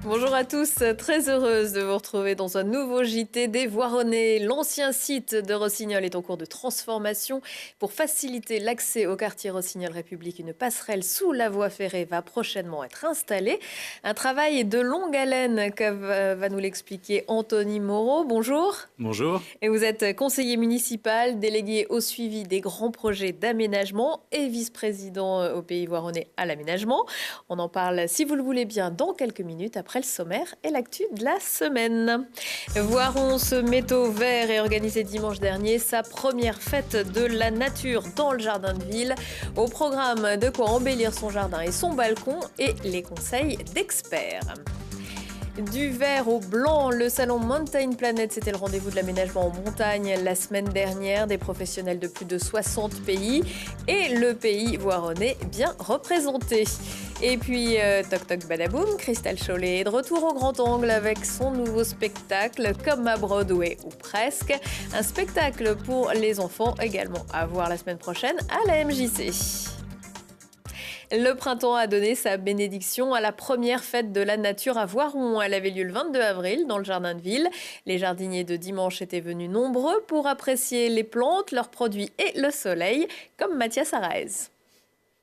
Bonjour à tous, très heureuse de vous retrouver dans un nouveau JT des Voironnais. L'ancien site de Rossignol est en cours de transformation. Pour faciliter l'accès au quartier Rossignol République, une passerelle sous la voie ferrée va prochainement être installée. Un travail de longue haleine, comme va nous l'expliquer Anthony Moreau. Bonjour. Bonjour. Et vous êtes conseiller municipal, délégué au suivi des grands projets d'aménagement et vice-président au Pays Voironnais à l'aménagement. On en parle, si vous le voulez bien, dans quelques minutes après le sommaire et l'actu de la semaine. Voiron se met au vert et organisé dimanche dernier sa première fête de la nature dans le jardin de ville. Au programme, de quoi embellir son jardin et son balcon et les conseils d'experts. Du vert au blanc, le salon Mountain Planet, c'était le rendez-vous de l'aménagement en montagne la semaine dernière. Des professionnels de plus de 60 pays et le pays voironnais bien représenté. Et puis, toc toc badaboum, Christelle Chollet est de retour au grand angle avec son nouveau spectacle, comme à Broadway ou presque. Un spectacle pour les enfants également à voir la semaine prochaine à la MJC. Le printemps a donné sa bénédiction à la première fête de la nature à Voiron. Elle avait lieu le 22 avril dans le jardin de ville. Les jardiniers de dimanche étaient venus nombreux pour apprécier les plantes, leurs produits et le soleil, comme Mathias Araez.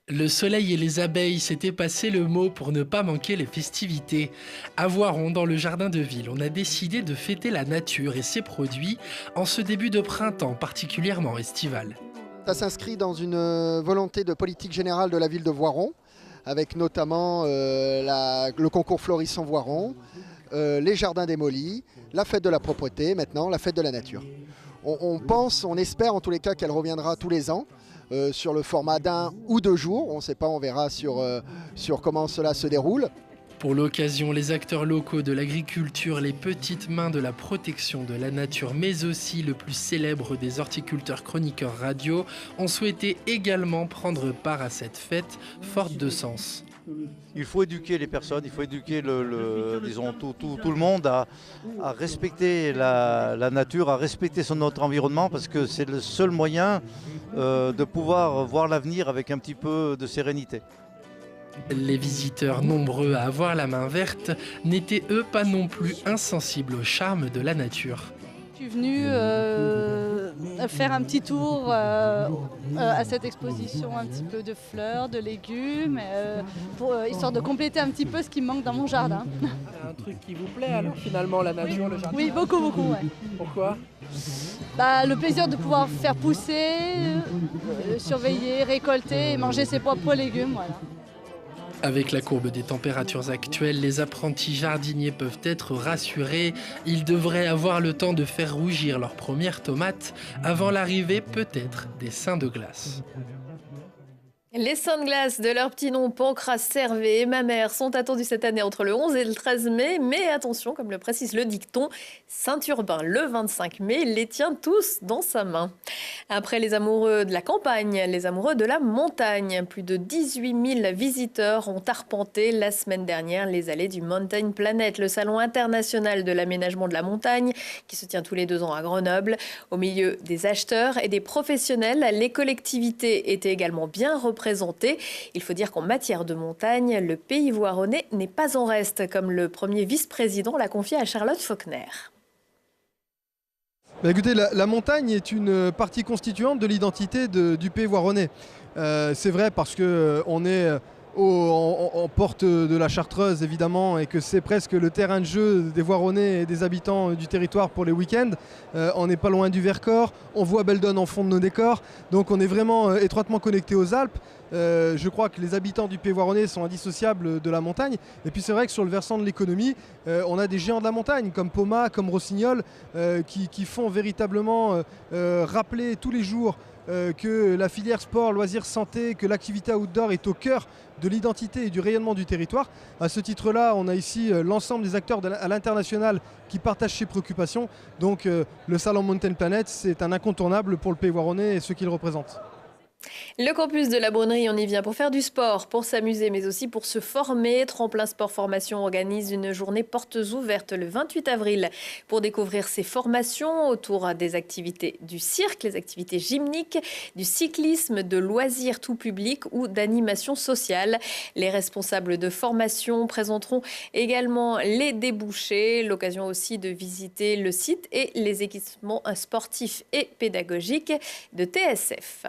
Le soleil et les abeilles, c'était passé le mot pour ne pas manquer les festivités. À Voiron, dans le jardin de ville, on a décidé de fêter la nature et ses produits en ce début de printemps particulièrement estival. Ça s'inscrit dans une volonté de politique générale de la ville de Voiron, avec notamment le concours Florissant Voiron, les jardins démolis, la fête de la propreté, maintenant la fête de la nature. On espère en tous les cas qu'elle reviendra tous les ans, sur le format d'1 ou 2 jours. On ne sait pas, on verra sur comment cela se déroule. Pour l'occasion, les acteurs locaux de l'agriculture, les petites mains de la protection de la nature, mais aussi le plus célèbre des horticulteurs chroniqueurs radio, ont souhaité également prendre part à cette fête forte de sens. Il faut éduquer les personnes, il faut éduquer tout le monde à respecter la nature, à respecter notre environnement, parce que c'est le seul moyen de pouvoir voir l'avenir avec un petit peu de sérénité. Les visiteurs nombreux à avoir la main verte n'étaient eux pas non plus insensibles au charme de la nature. Je suis venue faire un petit tour à cette exposition, un petit peu de fleurs, de légumes, histoire de compléter un petit peu ce qui me manque dans mon jardin. Un truc qui vous plaît alors finalement, la nature, le jardin? Oui, beaucoup, ouais. Pourquoi? Le plaisir de pouvoir faire pousser, surveiller, récolter et manger ses propres légumes, voilà. Avec la courbe des températures actuelles, les apprentis jardiniers peuvent être rassurés. Ils devraient avoir le temps de faire rougir leurs premières tomates avant l'arrivée peut-être des seins de glace. Les seins de glace de leur petit nom, Pancras, Servet et Mamère, sont attendus cette année entre le 11 et le 13 mai. Mais attention, comme le précise le dicton, Saint-Urbain, le 25 mai, les tient tous dans sa main. Après les amoureux de la campagne, les amoureux de la montagne, plus de 18 000 visiteurs ont arpenté la semaine dernière les allées du Mountain Planet, le salon international de l'aménagement de la montagne qui se tient tous les 2 ans à Grenoble. Au milieu des acheteurs et des professionnels, les collectivités étaient également bien représentées. Il faut dire qu'en matière de montagne, le pays voironnais n'est pas en reste, comme le premier vice-président l'a confié à Charlotte Faulkner. Écoutez, la montagne est une partie constituante de l'identité du pays voironnais. C'est vrai parce qu'on est en porte de la Chartreuse évidemment et que c'est presque le terrain de jeu des Voironnais et des habitants du territoire pour les week-ends. On n'est pas loin du Vercors, on voit Beldon en fond de nos décors, donc on est vraiment étroitement connecté aux Alpes. Je crois que les habitants du Pays Voironnais sont indissociables de la montagne. Et puis c'est vrai que sur le versant de l'économie, on a des géants de la montagne comme Poma, comme Rossignol, qui font véritablement rappeler tous les jours que la filière sport, loisirs, santé, que l'activité outdoor est au cœur de l'identité et du rayonnement du territoire. À ce titre-là, on a ici l'ensemble des acteurs à l'international qui partagent ces préoccupations. Donc le salon Mountain Planet, c'est un incontournable pour le Pays Voironnais et ceux qui le représentent. Le campus de la Brunnerie, on y vient pour faire du sport, pour s'amuser, mais aussi pour se former. Tremplin Sport Formation organise une journée portes ouvertes le 28 avril pour découvrir ses formations autour des activités du cirque, les activités gymniques, du cyclisme, de loisirs tout public ou d'animation sociale. Les responsables de formation présenteront également les débouchés, l'occasion aussi de visiter le site et les équipements sportifs et pédagogiques de TSF.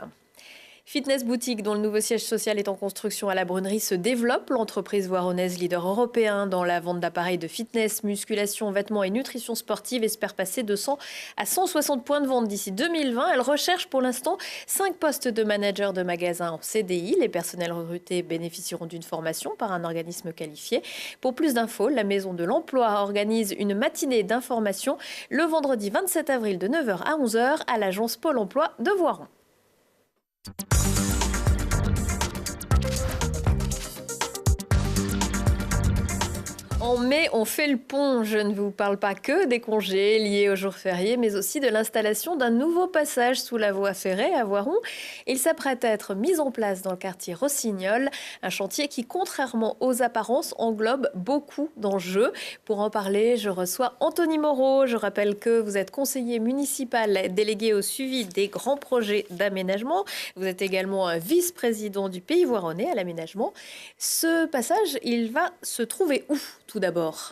Fitness Boutique, dont le nouveau siège social est en construction à la Brunnerie, se développe. L'entreprise voironnaise, leader européen dans la vente d'appareils de fitness, musculation, vêtements et nutrition sportive, espère passer de 100 à 160 points de vente d'ici 2020. Elle recherche pour l'instant 5 postes de manager de magasin en CDI. Les personnels recrutés bénéficieront d'une formation par un organisme qualifié. Pour plus d'infos, la Maison de l'Emploi organise une matinée d'information le vendredi 27 avril de 9h à 11h à l'agence Pôle emploi de Voiron. En mai, on fait le pont. Je ne vous parle pas que des congés liés aux jours fériés, mais aussi de l'installation d'un nouveau passage sous la voie ferrée à Voiron. Il s'apprête à être mis en place dans le quartier Rossignol, un chantier qui, contrairement aux apparences, englobe beaucoup d'enjeux. Pour en parler, je reçois Anthony Moreau. Je rappelle que vous êtes conseiller municipal délégué au suivi des grands projets d'aménagement. Vous êtes également vice-président du Pays Voironnais à l'aménagement. Ce passage, il va se trouver où ? Tout d'abord.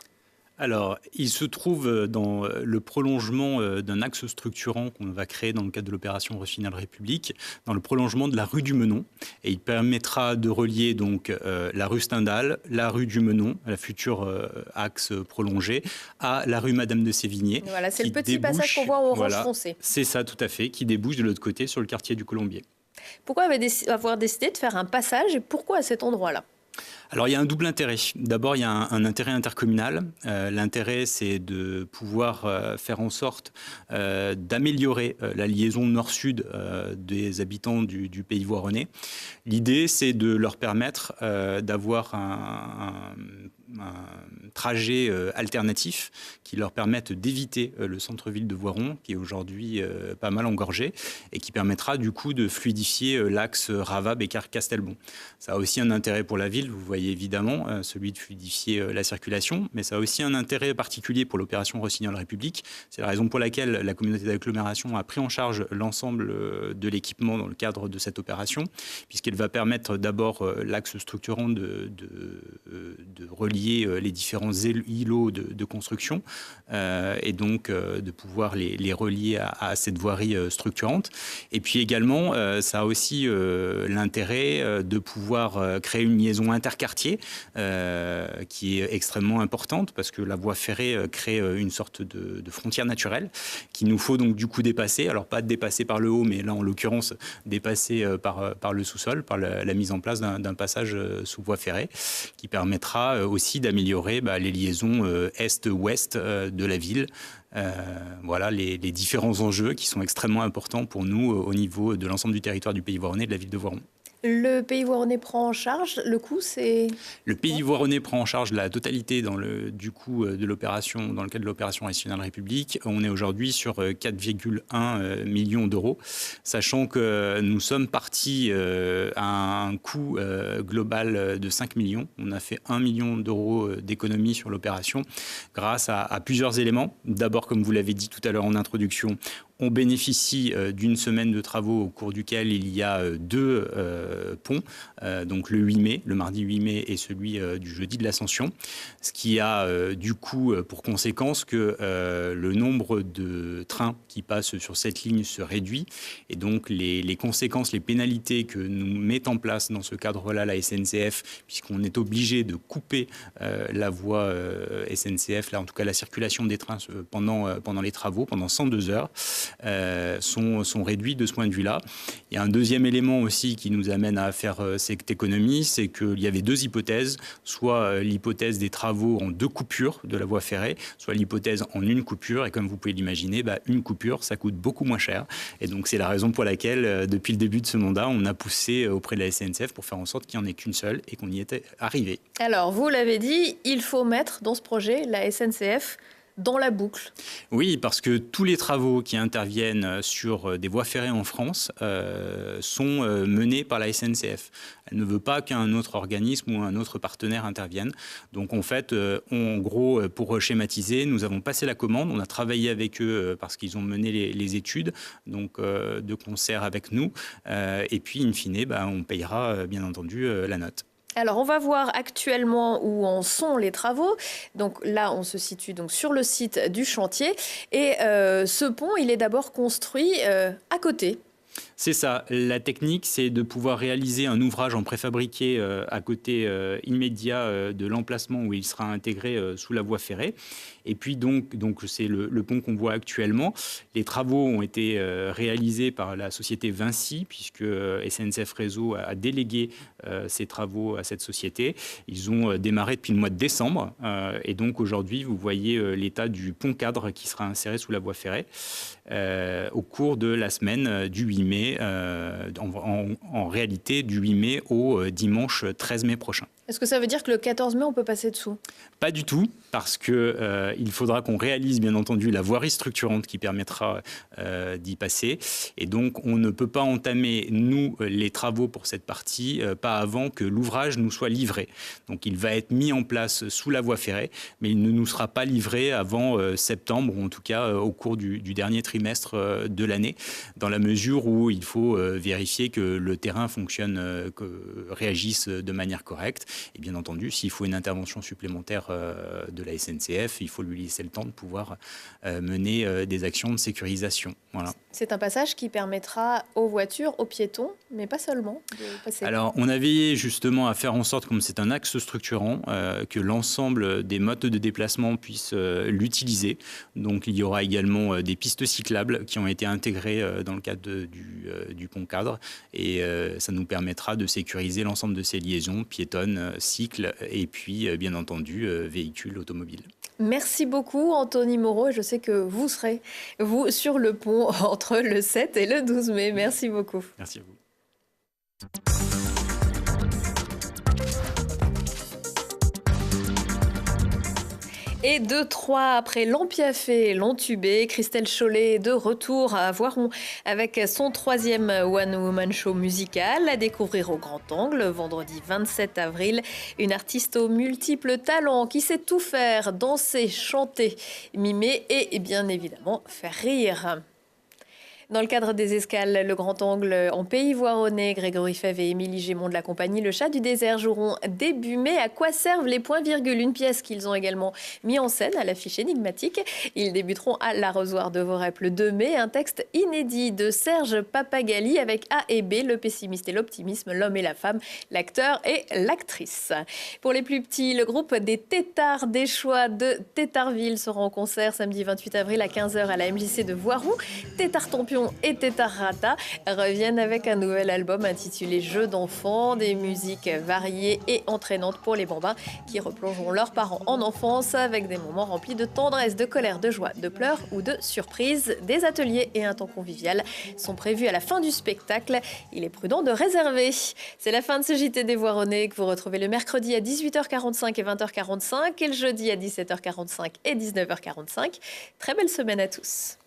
Alors, il se trouve dans le prolongement d'un axe structurant qu'on va créer dans le cadre de l'opération Rossignol République, dans le prolongement de la rue du Menon. Et il permettra de relier donc la rue Stendhal, la rue du Menon, la future axe prolongé, à la rue Madame de Sévigné. Voilà, c'est le petit passage qu'on voit en orange foncé. C'est ça, tout à fait, qui débouche de l'autre côté sur le quartier du Colombier. Pourquoi avoir décidé de faire un passage et pourquoi à cet endroit-là ? Alors, il y a un double intérêt. D'abord, il y a un intérêt intercommunal. L'intérêt, c'est de pouvoir faire en sorte d'améliorer la liaison nord-sud des habitants du Pays Voironnais. L'idée, c'est de leur permettre d'avoir un trajet alternatif qui leur permette d'éviter le centre-ville de Voiron, qui est aujourd'hui pas mal engorgé, et qui permettra du coup de fluidifier l'axe Rava-Béccar-Castelbon. Ça a aussi un intérêt pour la ville, vous voyez évidemment, celui de fluidifier la circulation, mais ça a aussi un intérêt particulier pour l'opération Rossignol République. C'est la raison pour laquelle la communauté d'agglomération a pris en charge l'ensemble de l'équipement dans le cadre de cette opération, puisqu'elle va permettre d'abord l'axe structurant de relier les différents îlots de construction et donc de pouvoir les relier à cette voirie structurante. Et puis également, ça a aussi l'intérêt de pouvoir créer une liaison interquartier qui est extrêmement importante parce que la voie ferrée crée une sorte de frontière naturelle qu'il nous faut donc du coup dépasser. Alors pas dépasser par le haut, mais là en l'occurrence dépasser par le sous-sol, par la mise en place d'un passage sous voie ferrée qui permettra aussi d'améliorer les liaisons est-ouest de la ville. Voilà les différents enjeux qui sont extrêmement importants pour nous au niveau de l'ensemble du territoire du Pays Voironnais et de la ville de Voiron. Le Pays Voironnais prend en charge, le coût c'est... Le Pays Voironnais prend en charge la totalité du coût de l'opération, dans le cadre de l'opération Rossignol République. On est aujourd'hui sur 4,1 millions d'euros, sachant que nous sommes partis à un coût global de 5 millions. On a fait 1 million d'euros d'économie sur l'opération grâce à plusieurs éléments. D'abord, comme vous l'avez dit tout à l'heure en introduction, on bénéficie d'une semaine de travaux au cours duquel il y a 2 ponts, donc le 8 mai, le mardi 8 mai et celui du jeudi de l'Ascension, ce qui a du coup pour conséquence que le nombre de trains qui passent sur cette ligne se réduit et donc les conséquences, les pénalités que nous met en place dans ce cadre-là la SNCF, puisqu'on est obligé de couper la voie SNCF, là en tout cas la circulation des trains pendant les travaux, pendant 102 heures, sont réduits de ce point de vue-là. Il y a un deuxième élément aussi qui nous amène à faire cette économie, c'est qu'il y avait 2 hypothèses, soit l'hypothèse des travaux en 2 coupures de la voie ferrée, soit l'hypothèse en 1 coupure, et comme vous pouvez l'imaginer, une coupure, ça coûte beaucoup moins cher. Et donc c'est la raison pour laquelle, depuis le début de ce mandat, on a poussé auprès de la SNCF pour faire en sorte qu'il n'y en ait qu'une seule et qu'on y était arrivé. Alors, vous l'avez dit, il faut mettre dans ce projet la SNCF dans la boucle. Oui, parce que tous les travaux qui interviennent sur des voies ferrées en France sont menés par la SNCF. Elle ne veut pas qu'un autre organisme ou un autre partenaire intervienne. Donc en fait, en gros, pour schématiser, nous avons passé la commande, on a travaillé avec eux parce qu'ils ont mené les études, donc de concert avec nous. Et puis, in fine, on payera bien entendu la note. Alors, on va voir actuellement où en sont les travaux. Donc là, on se situe donc sur le site du chantier. Et ce pont, il est d'abord construit à côté. C'est ça. La technique, c'est de pouvoir réaliser un ouvrage en préfabriqué à côté immédiat de l'emplacement où il sera intégré sous la voie ferrée. Et puis donc c'est le pont qu'on voit actuellement. Les travaux ont été réalisés par la société Vinci, puisque SNCF Réseau a délégué ces travaux à cette société. Ils ont démarré depuis le mois de décembre. Et donc aujourd'hui, vous voyez l'état du pont cadre qui sera inséré sous la voie ferrée au cours de la semaine du 8 mai, en réalité du 8 mai au dimanche 13 mai prochain. Est-ce que ça veut dire que le 14 mai, on peut passer dessous? Pas du tout, parce que il faudra qu'on réalise, bien entendu, la voirie structurante qui permettra d'y passer. Et donc, on ne peut pas entamer, nous, les travaux pour cette partie, pas avant que l'ouvrage nous soit livré. Donc, il va être mis en place sous la voie ferrée, mais il ne nous sera pas livré avant septembre, ou en tout cas au cours du dernier trimestre de l'année, dans la mesure où il faut vérifier que le terrain fonctionne, réagisse de manière correcte. Et bien entendu, s'il faut une intervention supplémentaire de la SNCF, il faut lui laisser le temps de pouvoir mener des actions de sécurisation. Voilà. C'est un passage qui permettra aux voitures, aux piétons, mais pas seulement, de passer. Alors, on a veillé justement à faire en sorte, comme c'est un axe structurant, que l'ensemble des modes de déplacement puissent l'utiliser. Donc, il y aura également des pistes cyclables qui ont été intégrées dans le cadre du pont cadre. Et ça nous permettra de sécuriser l'ensemble de ces liaisons, piétonnes, cycles et puis, bien entendu, véhicules automobiles. Merci beaucoup, Anthony Moreau. Je sais que vous serez, vous, sur le pont entre le 7 et le 12 mai. Merci beaucoup. Merci à vous. Et 2-3 après l'Ampiafé, l'Entubé, Christelle Chollet est de retour à Voiron avec son 3e One Woman Show musical à découvrir au Grand Angle vendredi 27 avril. Une artiste aux multiples talents qui sait tout faire, danser, chanter, mimer et bien évidemment faire rire. Dans le cadre des escales, le Grand Angle en Pays Voironnais, Grégory Fèvre et Émilie Gémond de la compagnie Le Chat du Désert joueront début mai. À quoi servent les points-virgules? Une pièce qu'ils ont également mis en scène à l'affiche énigmatique. Ils débuteront à l'Arrosoir de Vorep le 2 mai. Un texte inédit de Serge Papagali avec A et B, le pessimiste et l'optimisme, l'homme et la femme, l'acteur et l'actrice. Pour les plus petits, le groupe des Tétards des Choix de Tétardville sera en concert samedi 28 avril à 15h à la MJC de Voiron. Tétard Tampion et Tétard Rata reviennent avec un nouvel album intitulé Jeux d'enfants, des musiques variées et entraînantes pour les bambins qui replongeront leurs parents en enfance avec des moments remplis de tendresse, de colère, de joie, de pleurs ou de surprise. Des ateliers et un temps convivial sont prévus à la fin du spectacle. Il est prudent de réserver. C'est la fin de ce JT des Voironnais que vous retrouvez le mercredi à 18h45 et 20h45 et le jeudi à 17h45 et 19h45. Très belle semaine à tous.